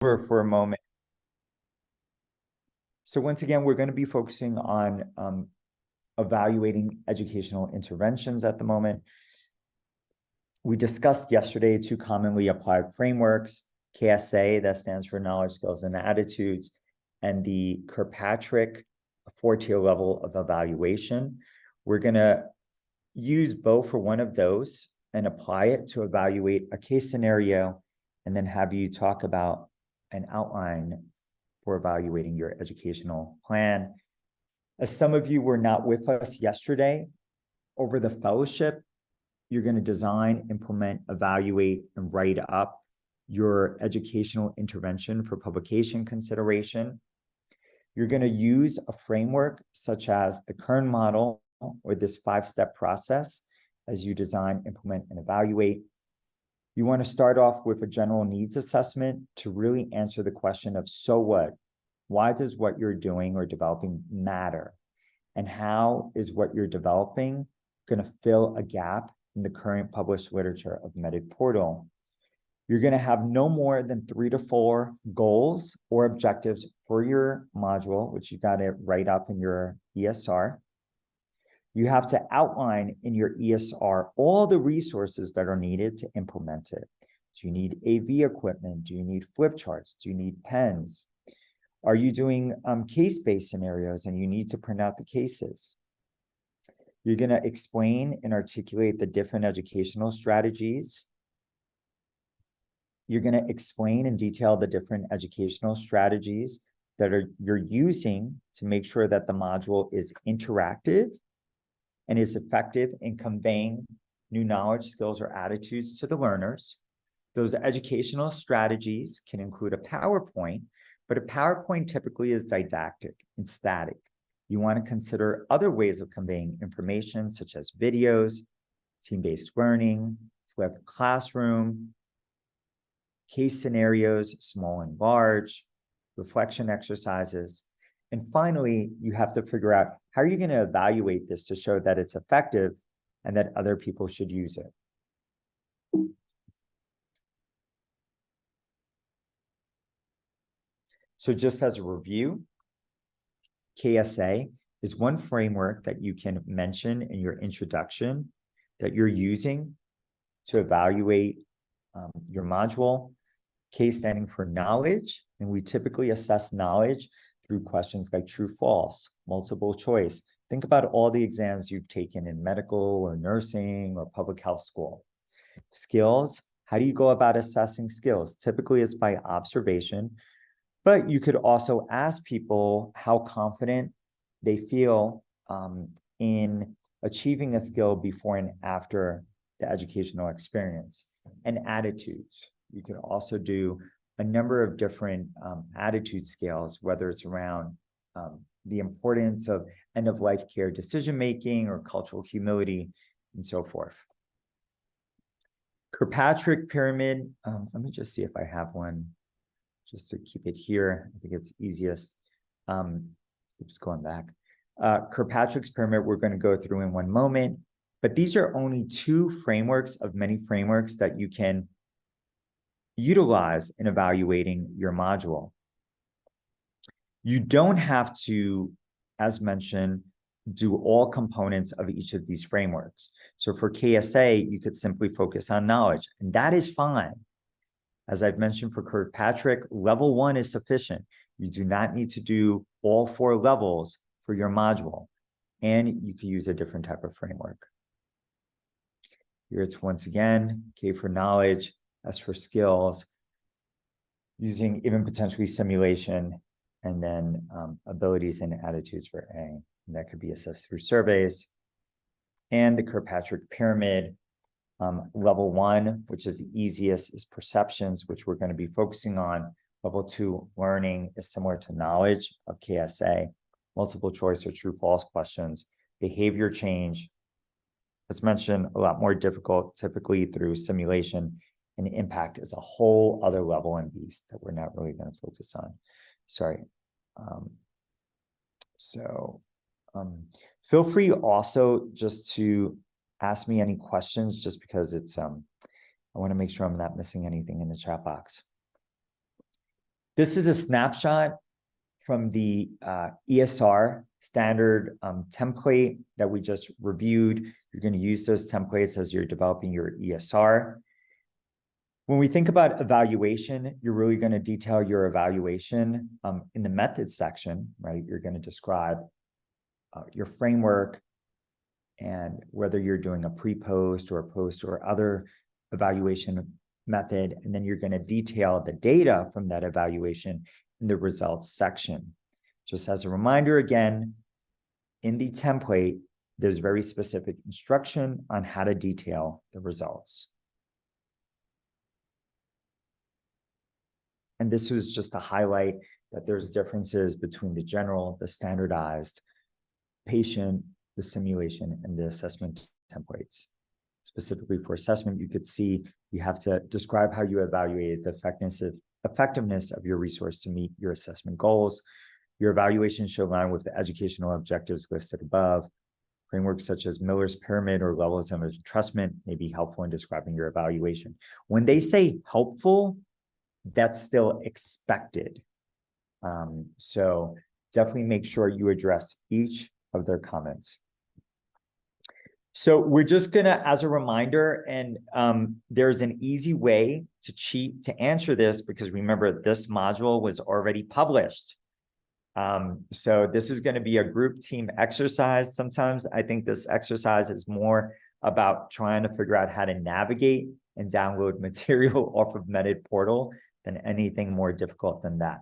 for a moment. So once again, we're going to be focusing on evaluating educational interventions at the moment. We discussed yesterday two commonly applied frameworks, KSA, that stands for Knowledge, Skills, and Attitudes, and the Kirkpatrick four-tier level of evaluation. We're going to use both for one of those and apply it to evaluate a case scenario, and then have you talk about an outline for evaluating your educational plan. As some of you were not with us yesterday, over the fellowship, you're going to design, implement, evaluate, and write up your educational intervention for publication consideration. You're going to use a framework such as the Kern model or this 5-step process as you design, implement, and evaluate. You want to start off with a general needs assessment to really answer the question of, so what? Why does what you're doing or developing matter? And how is what you're developing going to fill a gap in the current published literature of MedEdPortal? You're going to have no more than 3 to 4 goals or objectives for your module, which you got to write up in your ESR. You have to outline in your ESR all the resources that are needed to implement it. Do you need AV equipment? Do you need flip charts? Do you need pens? Are you doing case-based scenarios and you need to print out the cases? You're going to explain and articulate the different educational strategies. You're going to explain and detail the different educational strategies that you're using to make sure that the module is interactive and is effective in conveying new knowledge, skills, or attitudes to the learners. Those educational strategies can include a PowerPoint, but a PowerPoint typically is didactic and static. You want to consider other ways of conveying information, such as videos, team-based learning, flipped classroom, case scenarios, small and large, reflection exercises. And finally, you have to figure out how are you going to evaluate this to show that it's effective and that other people should use it. So just as a review, KSA is one framework that you can mention in your introduction that you're using to evaluate your module. K standing for knowledge, and we typically assess knowledge through questions like true, false, multiple choice. Think about all the exams you've taken in medical or nursing or public health school. Skills, how do you go about assessing skills? Typically it's by observation, but you could also ask people how confident they feel in achieving a skill before and after the educational experience. And attitudes. You can also do a number of different attitude scales, whether it's around the importance of end-of-life care decision-making or cultural humility and so forth. Kirkpatrick pyramid, let me just see if I have one just to keep it here. I think it's easiest. Oops, going back. Kirkpatrick's pyramid, we're going to go through in one moment, but these are only 2 frameworks of many frameworks that you can utilize in evaluating your module. You don't have to, as mentioned, do all components of each of these frameworks. So for KSA, you could simply focus on knowledge, and that is fine. As I've mentioned for Kirkpatrick, level 1 is sufficient. You do not need to do all 4 levels for your module, and you can use a different type of framework. Here it's once again, K for knowledge, S for skills, using even potentially simulation, and then abilities and attitudes for A. And that could be assessed through surveys. And the Kirkpatrick pyramid, level 1, which is the easiest, is perceptions, which we're going to be focusing on. Level 2, learning, is similar to knowledge of KSA. Multiple choice or true false questions. Behavior change, as mentioned, a lot more difficult, typically through simulation. And impact is a whole other level and beast that we're not really going to focus on. Sorry. Feel free also just to ask me any questions, just because it's I want to make sure I'm not missing anything in the chat box. This is a snapshot from the ESR standard template that we just reviewed. You're going to use those templates as you're developing your ESR. When we think about evaluation, you're really going to detail your evaluation in the methods section, right? You're going to describe your framework and whether you're doing a pre-post or a post or other evaluation method. And then you're going to detail the data from that evaluation in the results section. Just as a reminder, again, in the template, there's very specific instruction on how to detail the results. And this was just to highlight that there's differences between the general, the standardized, patient, the simulation, and the assessment templates. Specifically for assessment, you could see you have to describe how you evaluated the effectiveness of your resource to meet your assessment goals. Your evaluation should align with the educational objectives listed above. Frameworks such as Miller's pyramid or levels of entrustment may be helpful in describing your evaluation. When they say helpful, that's still expected. So definitely make sure you address each of their comments. So we're just gonna, as a reminder, and there's an easy way to cheat to answer this, because remember, this module was already published. So this is gonna be a group team exercise. Sometimes I think this exercise is more about trying to figure out how to navigate and download material off of Med portal than anything more difficult than that.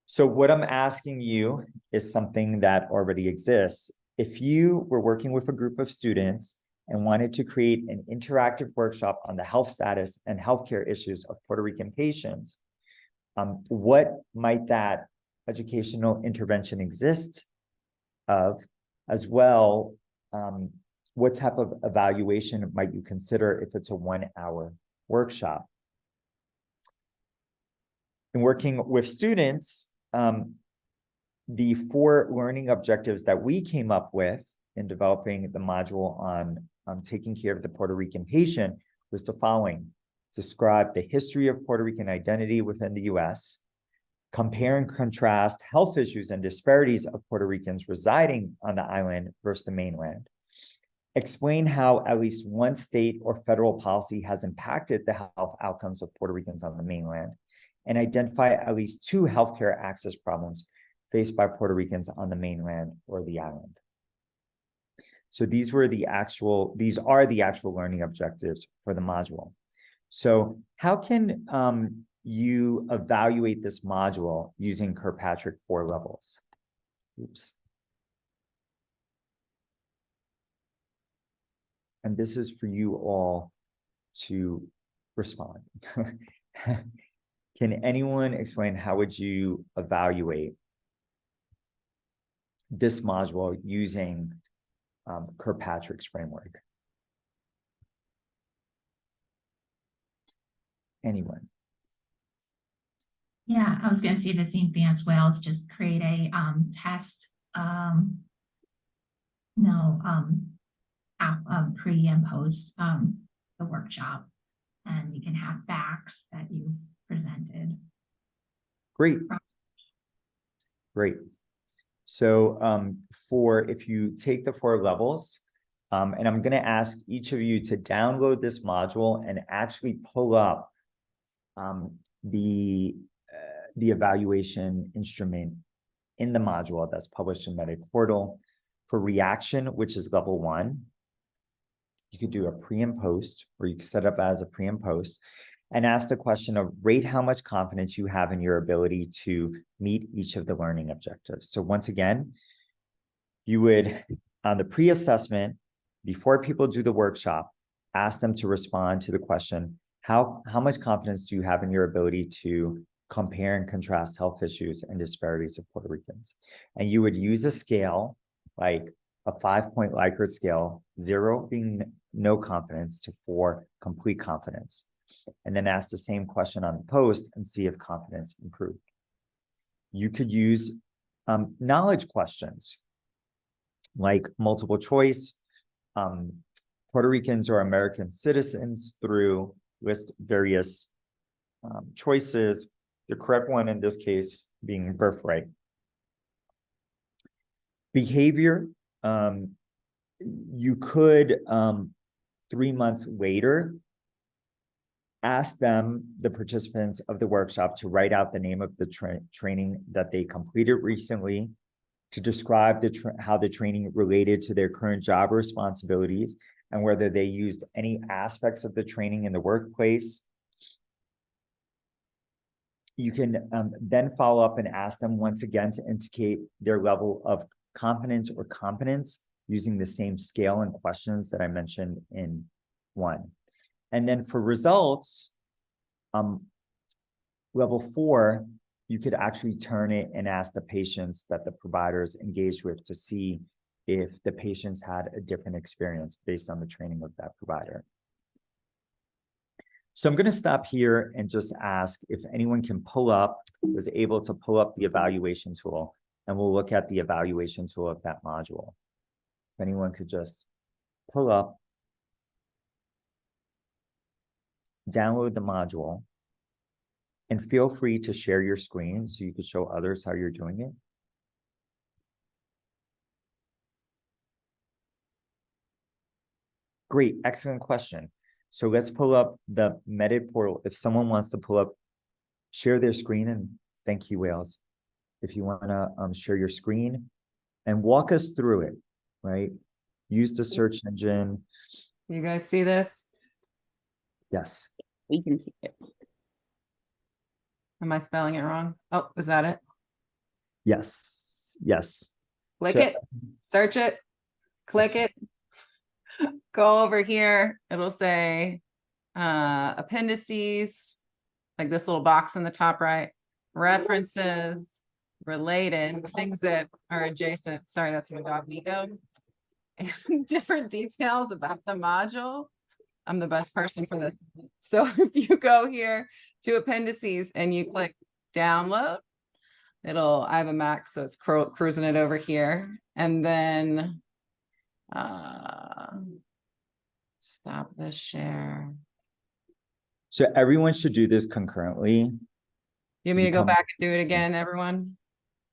So what I'm asking you is something that already exists. If you were working with a group of students and wanted to create an interactive workshop on the health status and healthcare issues of Puerto Rican patients, what might that educational intervention exist of? As well, what type of evaluation might you consider if it's a 1-hour workshop? In working with students, the 4 learning objectives that we came up with in developing the module on taking care of the Puerto Rican patient was the following: describe the history of Puerto Rican identity within the US, compare and contrast health issues and disparities of Puerto Ricans residing on the island versus the mainland, explain how at least one state or federal policy has impacted the health outcomes of Puerto Ricans on the mainland, and identify at least 2 healthcare access problems faced by Puerto Ricans on the mainland or the island. So these are the actual learning objectives for the module. So how can you evaluate this module using Kirkpatrick 4 levels? Oops. And this is for you all to respond. Can anyone explain how would you evaluate this module using Kirkpatrick's framework? Anyone? Yeah, I was going to say the same thing as well. It's just create a test, pre and post the workshop, and you can have facts that you presented. Great. Great. So if you take the 4 levels, and I'm going to ask each of you to download this module and actually pull up the evaluation instrument in the module that's published in Med portal. For reaction, which is level 1, you could do a pre and post, or you could set up as a pre and post, and ask the question of rate how much confidence you have in your ability to meet each of the learning objectives. So once again, you would, on the pre-assessment, before people do the workshop, ask them to respond to the question, how much confidence do you have in your ability to compare and contrast health issues and disparities of Puerto Ricans? And you would use a scale, like a 5-point Likert scale, 0 being no confidence to 4 complete confidence. And then ask the same question on the post and see if confidence improved. You could use knowledge questions like multiple choice. Puerto Ricans or American citizens through list various choices. the correct one in this case being birthright. Behavior, you could 3 months later ask them, the participants of the workshop, to write out the name of the training that they completed recently, to describe how the training related to their current job responsibilities and whether they used any aspects of the training in the workplace. You can then follow up and ask them once again to indicate their level of confidence or competence using the same scale and questions that I mentioned in 1. And then for results, level 4, you could actually turn it and ask the patients that the providers engaged with to see if the patients had a different experience based on the training of that provider. So I'm going to stop here and just ask if anyone can was able to pull up the evaluation tool, and we'll look at the evaluation tool of that module. If anyone could just pull up, download the module, and feel free to share your screen so you can show others how you're doing it. Great, excellent question. So let's pull up the Medit portal. If someone wants to pull up, share their screen, and thank you, Wales. If you want to share your screen and walk us through it, right? Use the search engine. You guys see this? Yes. We can see it. Am I spelling it wrong? Oh, is that it? Yes. Yes. Click So- it, search it, click it, go over here. It'll say appendices, like this little box in the top right, references, related, things that are adjacent. Sorry, that's my dog Nico. And different details about the module. I'm the best person for this. So if you go here to appendices and you click download, I have a Mac, so it's cruising it over here. And then stop the share. So everyone should do this concurrently. You To want me to go become- back and do it again, everyone?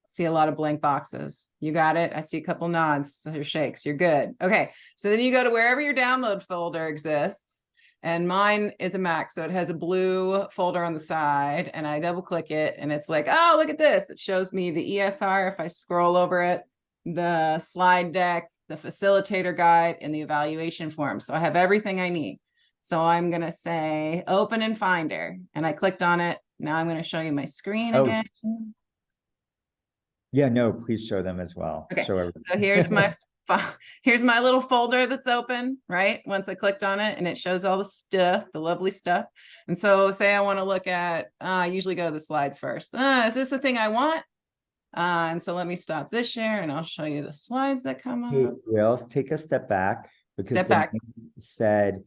See a lot of blank boxes. You got it? I see a couple nods, your shakes. You're good. Okay. So then you go to wherever your download folder exists. And mine is a Mac, so it has a blue folder on the side, and I double click it and it's like, oh, look at this. It shows me the ESR if I scroll over it, the slide deck, the facilitator guide, and the evaluation form. So I have everything I need. So I'm going to say open in Finder, and I clicked on it. Now I'm going to show you my screen Oh. again. Yeah, no, please show them as well. Okay, Show everyone. So here's my here's my little folder that's open, right? Once I clicked on it, and it shows all the stuff, the lovely stuff. And so say I want to look at, I usually go to the slides first. Is this the thing I want? And so let me stop this share and I'll show you the slides that come up. Hey, Wales, take a step back because Step back. Denise said,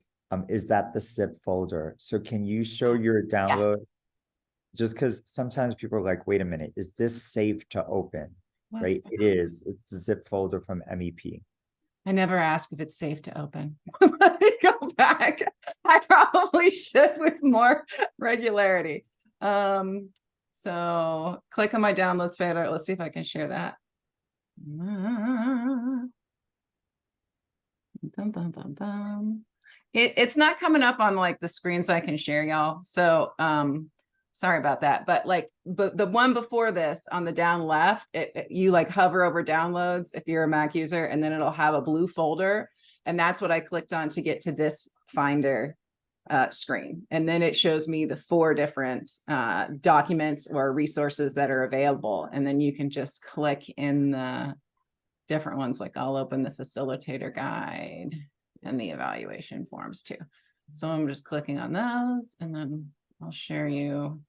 is that the zip folder? So can you show your download? Just because sometimes people are like, wait a minute, is this safe to open? What's Right? that? It is. It's the zip folder from MEP. I never ask if it's safe to open. Let me go back. I probably should with more regularity. So click on my downloads folder. Let's see if I can share that. Dum, bum, bum, bum. It's not coming up on like the screens I can share, y'all. So sorry about that. But the one before this on the down left, you like hover over downloads if you're a Mac user, and then it'll have a blue folder. And that's what I clicked on to get to this Finder screen. And then it shows me the 4 different documents or resources that are available. And then you can just click in the different ones. Like I'll open the facilitator guide and the evaluation forms too. So I'm just clicking on those, and then I'll share you.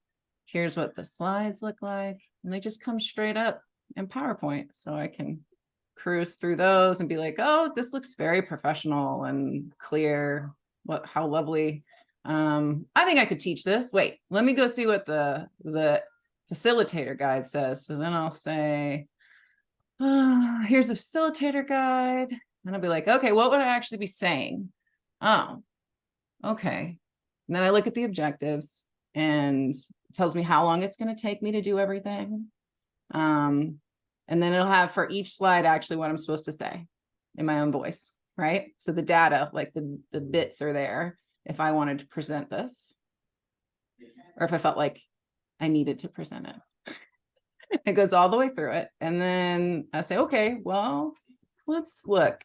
Here's what the slides look like. And they just come straight up in PowerPoint. So I can cruise through those and be like, oh, this looks very professional and clear. How lovely. I think I could teach this. Wait, let me go see what the facilitator guide says. So then I'll say, here's a facilitator guide. And I'll be like, okay, what would I actually be saying? Oh, okay. And then I look at the objectives, and tells me how long it's going to take me to do everything. And then it'll have for each slide actually what I'm supposed to say in my own voice, right? So the data, like the bits are there if I wanted to present this, or if I felt like I needed to present it. It goes all the way through it. And then I say, okay, well, let's look.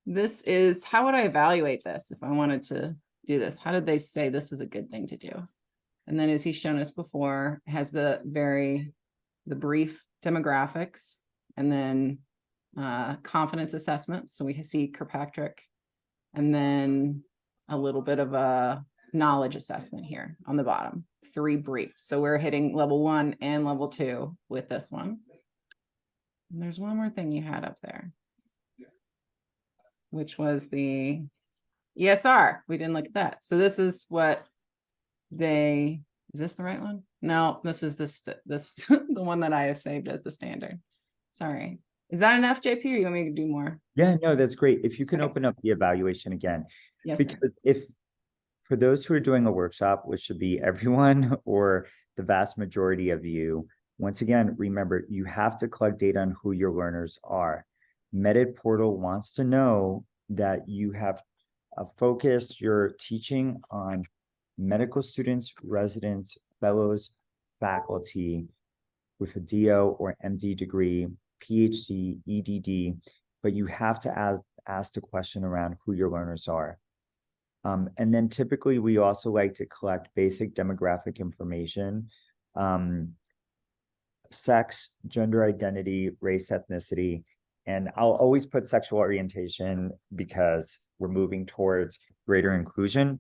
This is, how would I evaluate this if I wanted to do this? How did they say this was a good thing to do? And then, as he's shown us before, has the brief demographics, and then confidence assessment. So we see Kirkpatrick, and then a little bit of a knowledge assessment here on the bottom, 3 brief. So we're hitting level 1 and level 2 with this one. And there's one more thing you had up there, which was the ESR. We didn't look at that. So this is what is this the right one? No, this is the one that I have saved as the standard. Sorry. Is that enough, JP, or you want me to do more? Yeah, no, that's great. If you can Okay. open up the evaluation again. Yes, sir. Because for those who are doing a workshop, which should be everyone or the vast majority of you, once again, remember, you have to collect data on who your learners are. Medit Portal wants to know that you have focused your teaching on medical students, residents, fellows, faculty with a DO or MD degree, PhD, EDD, but you have to ask the question around who your learners are. And then typically we also like to collect basic demographic information, sex, gender identity, race, ethnicity, and I'll always put sexual orientation because we're moving towards greater inclusion.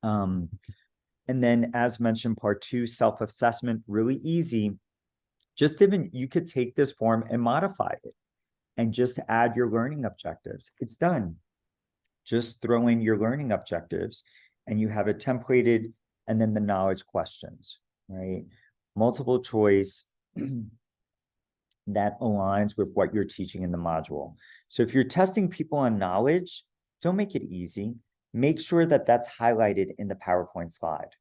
And then, as mentioned, part 2, self-assessment, really easy. Just even, you could take this form and modify it and just add your learning objectives. It's done. Just throw in your learning objectives and you have it templated, and then the knowledge questions, right? Multiple choice that aligns with what you're teaching in the module. So if you're testing people on knowledge, don't make it easy. Make sure that that's highlighted in the PowerPoint slide.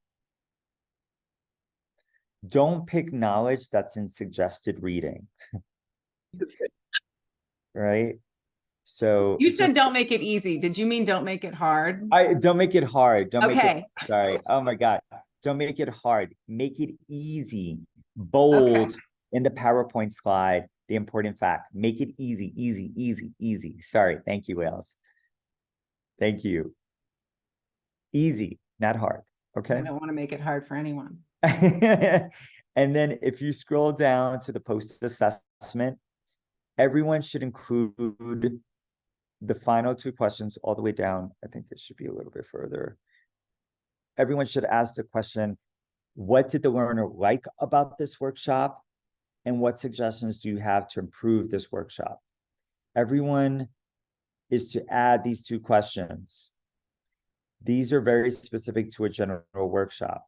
Don't pick knowledge that's in suggested reading. Right? So You said don't make it easy. Did you mean don't make it hard? Don't make it hard. Don't make Okay. it, sorry. Oh my God. Don't make it hard. Make it easy, bold Okay. in the PowerPoint slide. The important fact, make it easy, easy, easy, easy. Sorry. Thank you, Wales. Thank you. Easy, not hard. Okay. I don't want to make it hard for anyone. And then if you scroll down to the post-assessment, everyone should include the final 2 questions all the way down. I think it should be a little bit further. Everyone should ask the question, what did the learner like about this workshop? And what suggestions do you have to improve this workshop? Everyone is to add these 2 questions. These are very specific to a general workshop.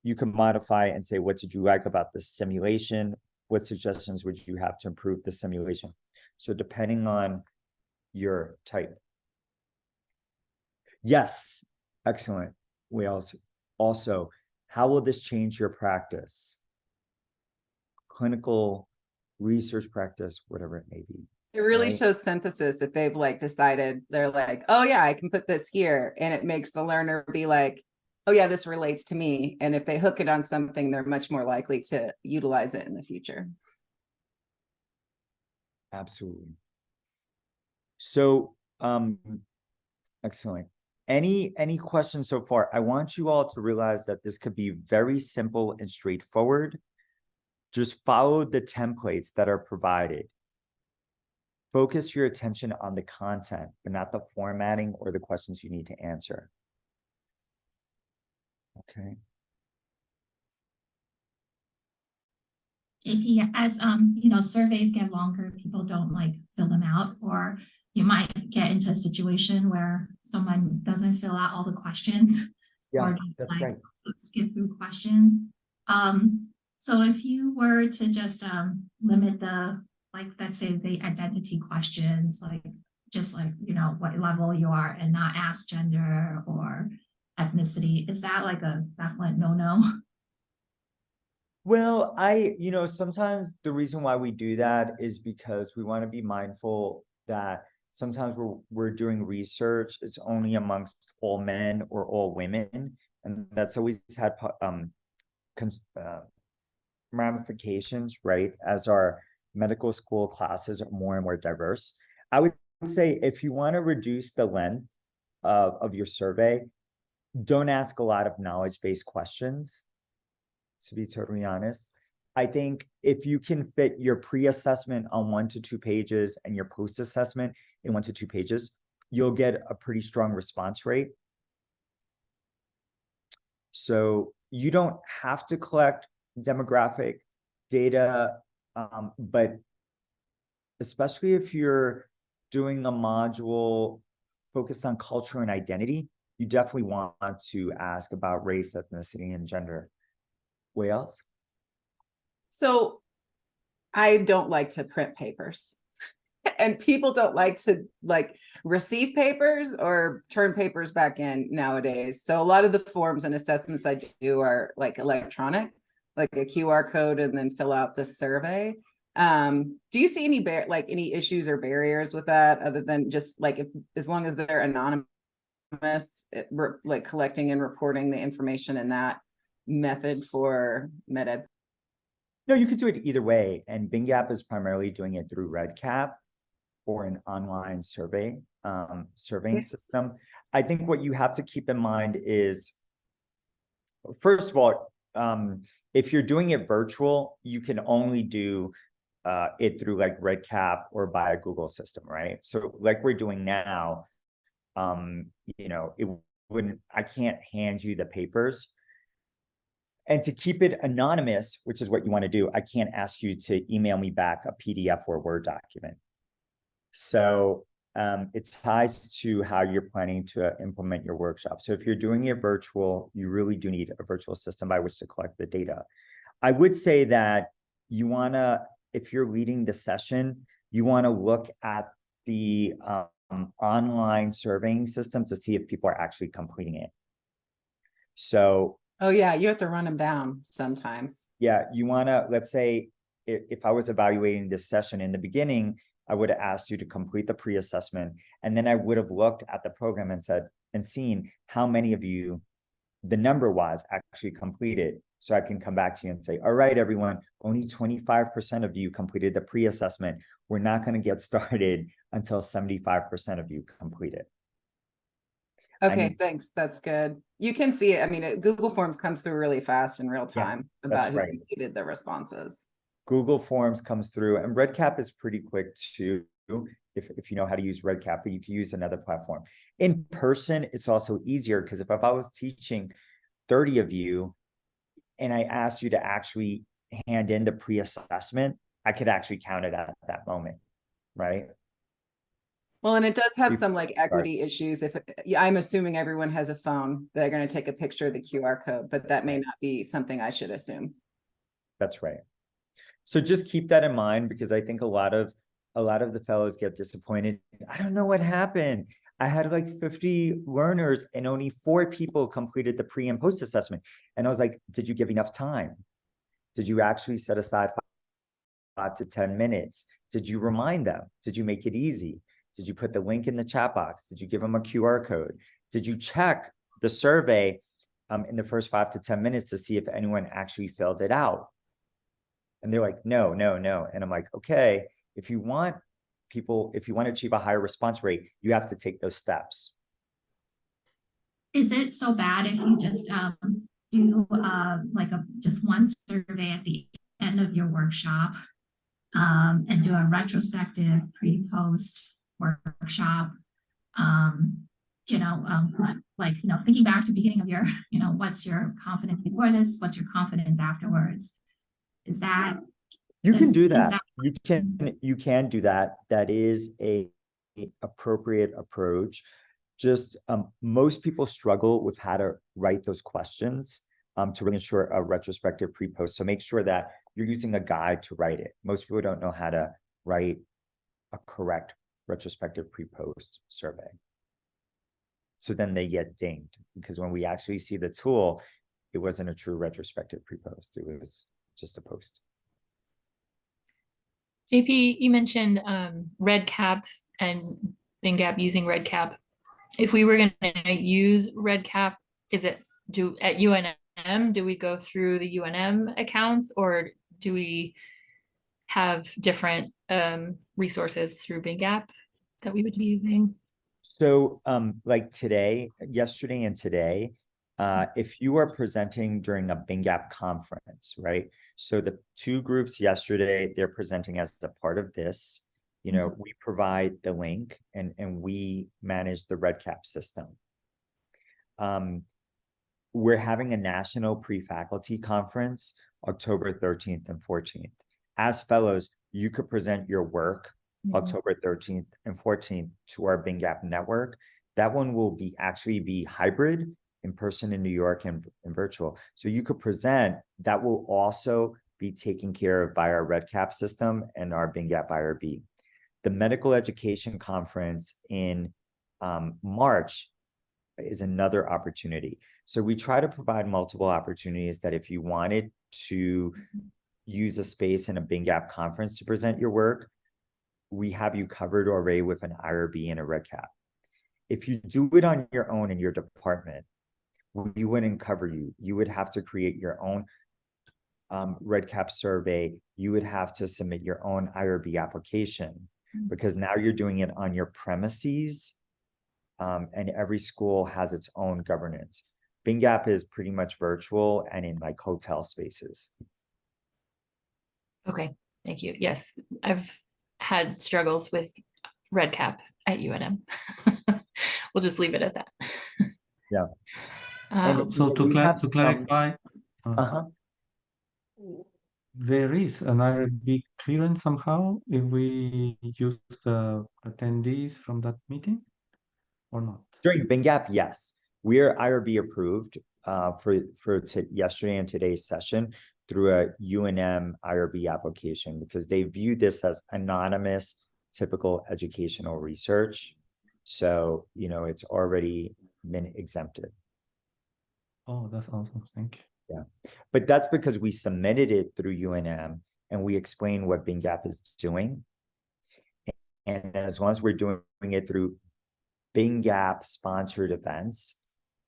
You can modify and say, what did you like about the simulation? What suggestions would you have to improve the simulation? So depending on your type. Yes, excellent. We also, how will this change your practice? Clinical research practice, whatever it may be. It really Right. shows synthesis if they've like decided, they're like, oh yeah, I can put this here. And it makes the learner be like, oh yeah, this relates to me. And if they hook it on something, they're much more likely to utilize it in the future. Absolutely. So, excellent. Any questions so far? I want you all to realize that this could be very simple and straightforward. Just follow the templates that are provided. Focus your attention on the content, but not the formatting or the questions you need to answer. Okay. JP, as surveys get longer, people don't like fill them out, or you might get into a situation where someone doesn't fill out all the questions. Yeah, or just that's right. skip through questions. So if you were to just limit the, like, let's say the identity questions, like just like, what level you are, and not ask gender or ethnicity, is that like a definite no-no? Well, sometimes the reason why we do that is because we want to be mindful that sometimes we're doing research, it's only amongst all men or all women, and that's always had ramifications, right? As our medical school classes are more and more diverse. I would say if you want to reduce the length of your survey, don't ask a lot of knowledge-based questions, to be totally honest. I think if you can fit your pre-assessment on 1 to 2 pages and your post-assessment in 1 to 2 pages, you'll get a pretty strong response rate. So you don't have to collect demographic data, but especially if you're doing a module focused on culture and identity, you definitely want to ask about race, ethnicity, and gender. What else? So I don't like to print papers. And people don't like to receive papers or turn papers back in nowadays. So a lot of the forms and assessments I do are like electronic, like a QR code, and then fill out the survey. Do you see any any issues or barriers with that, other than just as long as they're anonymous, collecting and reporting the information in that method for MedEd? No, you could do it either way. And BingApp is primarily doing it through RedCap or an online surveying system. I think what you have to keep in mind is, first of all, if you're doing it virtual, you can only do it through like RedCap or by a Google system, right? So like we're doing now, I can't hand you the papers. And to keep it anonymous, which is what you want to do, I can't ask you to email me back a PDF or a Word document. So it ties to how you're planning to implement your workshop. So if you're doing it virtual, you really do need a virtual system by which to collect the data. I would say that you want to, if you're leading the session, you want to look at the online surveying system to see if people are actually completing it. So, oh yeah, you have to run them down sometimes. Yeah, you want to, let's say, if I was evaluating this session in the beginning, I would have asked you to complete the pre-assessment, and then I would have looked at the program and said, and seen how many of you, the number was actually completed. So I can come back to you and say, all right, everyone, only 25% of you completed the pre-assessment. We're not going to get started until 75% of you complete it. Okay, thanks. That's good. You can see it. I mean, Google Forms comes through really fast in real time about who completed the responses. Google Forms comes through, and RedCap is pretty quick too, if you know how to use RedCap, but you can use another platform. In person, it's also easier because if I was teaching 30 of you and I asked you to actually hand in the pre-assessment, I could actually count it at that moment, right? Well, and it does have some equity issues. I'm assuming everyone has a phone, they're going to take a picture of the QR code, but that may not be something I should assume. That's right. So just keep that in mind, because I think a lot of the fellows get disappointed. I don't know what happened. I had like 50 learners and only 4 people completed the pre and post assessment. And I was like, did you give enough time? Did you actually set aside 5 to 10 minutes? Did you remind them? Did you make it easy? Did you put the link in the chat box? Did you give them a QR code? Did you check the survey in the first 5 to 10 minutes to see if anyone actually filled it out? And they're like, no. And I'm like, okay, if you want to achieve a higher response rate, you have to take those steps. Is it so bad if you just do just one survey at the end of your workshop and do a retrospective pre-post workshop? Thinking back to the beginning of your, what's your confidence before this? What's your confidence afterwards? Is that you can do that? You can do that. That is a appropriate approach. Just most people struggle with how to write those questions to really ensure a retrospective pre-post. So make sure that you're using a guide to write it. Most people don't know how to write a correct retrospective pre-post survey. So then they get dinged, because when we actually see the tool, it wasn't a true retrospective pre-post. It was just a post. JP, you mentioned RedCap and BingApp using RedCap. If we were going to use RedCap, is it at UNM? Do we go through the UNM accounts, or do we have different resources through BingApp that we would be using? So like yesterday and today, if you are presenting during a BingApp conference, right? So the two groups yesterday, they're presenting as a part of this. You know, we provide the link and we manage the RedCap system. We're having a national pre-faculty conference October 13th and 14th. As fellows, you could present your work October 13th and 14th to our BingApp network. That one will actually be hybrid, in person in New York and virtual. So you could present, that will also be taken care of by our RedCap system and our BingApp IRB. The medical education conference in March is another opportunity. So we try to provide multiple opportunities that if you wanted to use a space in a BingApp conference to present your work, we have you covered already with an IRB and a RedCap. If you do it on your own in your department, we wouldn't cover you. You would have to create your own RedCap survey. You would have to submit your own IRB application, because now you're doing it on your premises, and every school has its own governance. BingApp is pretty much virtual and in like hotel spaces. Okay, thank you. Yes, I've had struggles with RedCap at UNM. We'll just leave it at that. Yeah. So to clarify, there is an IRB clearance somehow if we use the attendees from that meeting or not? During BingApp, yes. We are IRB approved for yesterday and today's session through a UNM IRB application, because they view this as anonymous, typical educational research. So, you know, it's already been exempted. Oh, that's awesome. Thank you. Yeah, but that's because we submitted it through UNM and we explain what BingApp is doing. And as long as we're doing it through BingApp sponsored events,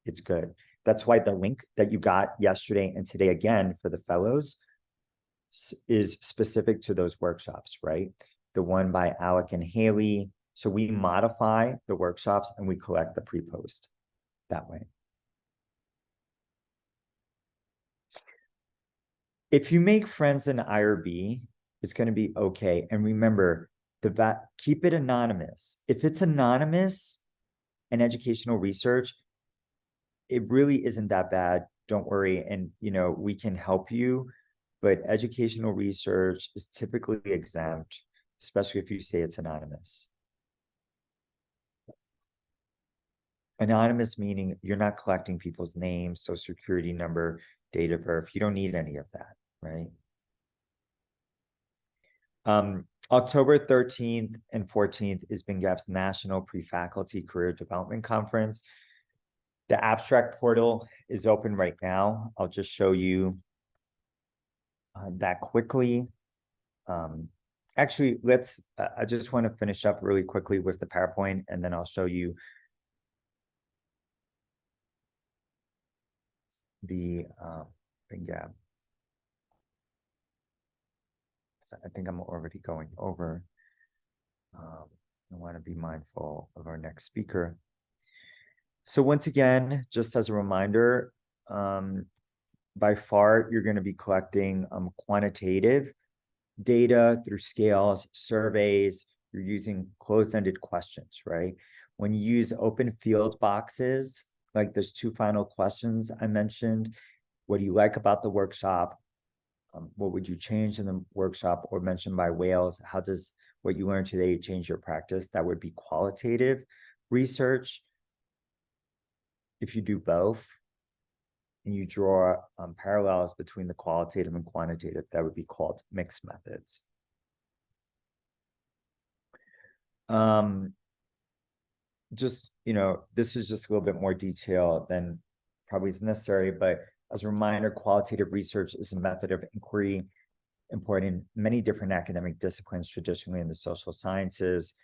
it's good. That's why the link that you got yesterday and today again for the fellows is specific to those workshops, right? The one by Alec and Haley. So we modify the workshops and we collect the pre-post that way. If you make friends in IRB, it's going to be okay. And remember, keep it anonymous. If it's anonymous and educational research, it really isn't that bad. Don't worry. And, you know, we can help you, but educational research is typically exempt, especially if you say it's anonymous. Anonymous meaning you're not collecting people's names, social security number, date of birth. You don't need any of that, right? October 13th and 14th is BingApp's National Pre-Faculty Career Development Conference. The abstract portal is open right now. I'll just show you that quickly. Actually, I just want to finish up really quickly with the PowerPoint, and then I'll show you the BingApp. So I think I'm already going over. I want to be mindful of our next speaker. So once again, just as a reminder, by far, you're going to be collecting quantitative data through scales, surveys. You're using closed-ended questions, right? When you use open field boxes, like those two final questions I mentioned, what do you like about the workshop? What would you change in the workshop, or mentioned by Wales? How does what you learned today change your practice? That would be qualitative research. If you do both and you draw parallels between the qualitative and quantitative, that would be called mixed methods. Just, you know, this is just a little bit more detail than probably is necessary, but As a reminder, qualitative research is a method of inquiry employed in many different academic disciplines, traditionally in the social sciences.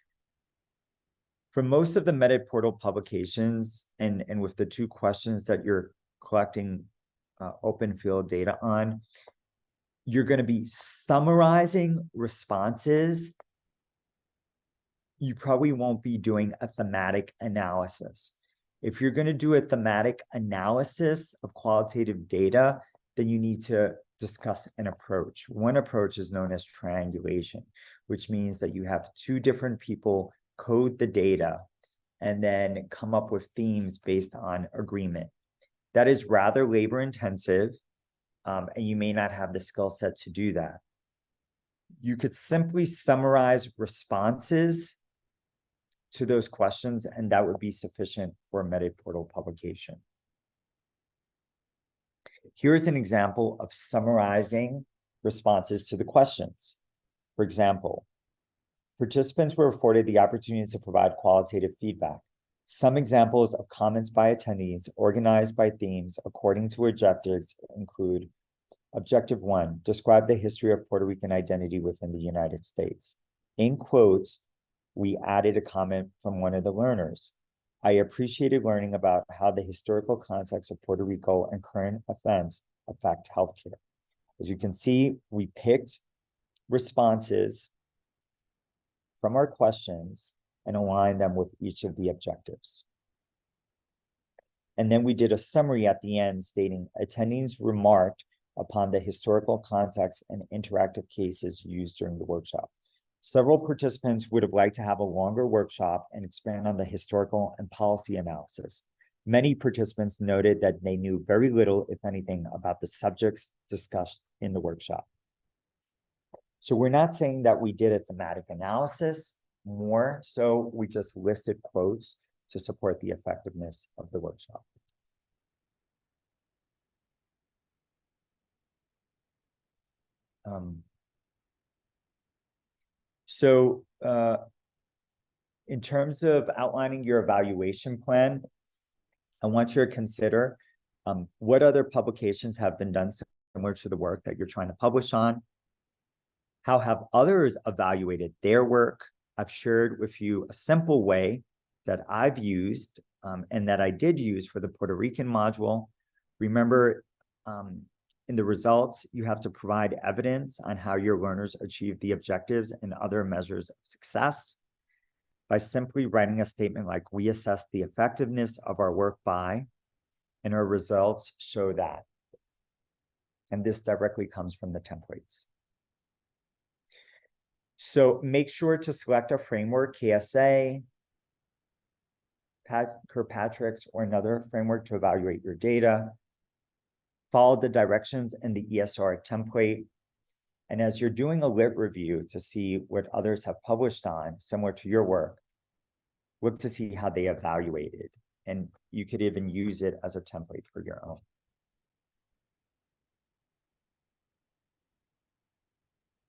For most of the Metaportal publications, and with the 2 questions that you're collecting open field data on, you're going to be summarizing responses. You probably won't be doing a thematic analysis. If you're going to do a thematic analysis of qualitative data, then you need to discuss an approach. One approach is known as triangulation, which means that you have 2 different people code the data and then come up with themes based on agreement. That is rather labor intensive, and you may not have the skill set to do that. You could simply summarize responses to those questions, and that would be sufficient for a Metaportal publication. Here's an example of summarizing responses to the questions. For example, participants were afforded the opportunity to provide qualitative feedback. Some examples of comments by attendees organized by themes according to objectives include: Objective 1, describe the history of Puerto Rican identity within the United States. In quotes, we added a comment from one of the learners. I appreciated learning about how the historical context of Puerto Rico and current events affect healthcare. As you can see, we picked responses from our questions and aligned them with each of the objectives. And then we did a summary at the end stating attendees remarked upon the historical context and interactive cases used during the workshop. Several participants would have liked to have a longer workshop and expand on the historical and policy analysis. Many participants noted that they knew very little, if anything, about the subjects discussed in the workshop. So we're not saying that we did a thematic analysis, more so we just listed quotes to support the effectiveness of the workshop. In terms of outlining your evaluation plan, I want you to consider what other publications have been done similar to the work that you're trying to publish on. How have others evaluated their work? I've shared with you a simple way that I've used and that I did use for the Puerto Rican module. Remember, in the results, you have to provide evidence on how your learners achieve the objectives and other measures of success by simply writing a statement like, we assess the effectiveness of our work by, and our results show that. And this directly comes from the templates. So make sure to select a framework, KSA, Kirkpatrick's, or another framework to evaluate your data. Follow the directions in the ESR template. And as you're doing a lit review to see what others have published on, similar to your work, look to see how they evaluated. And you could even use it as a template for your own.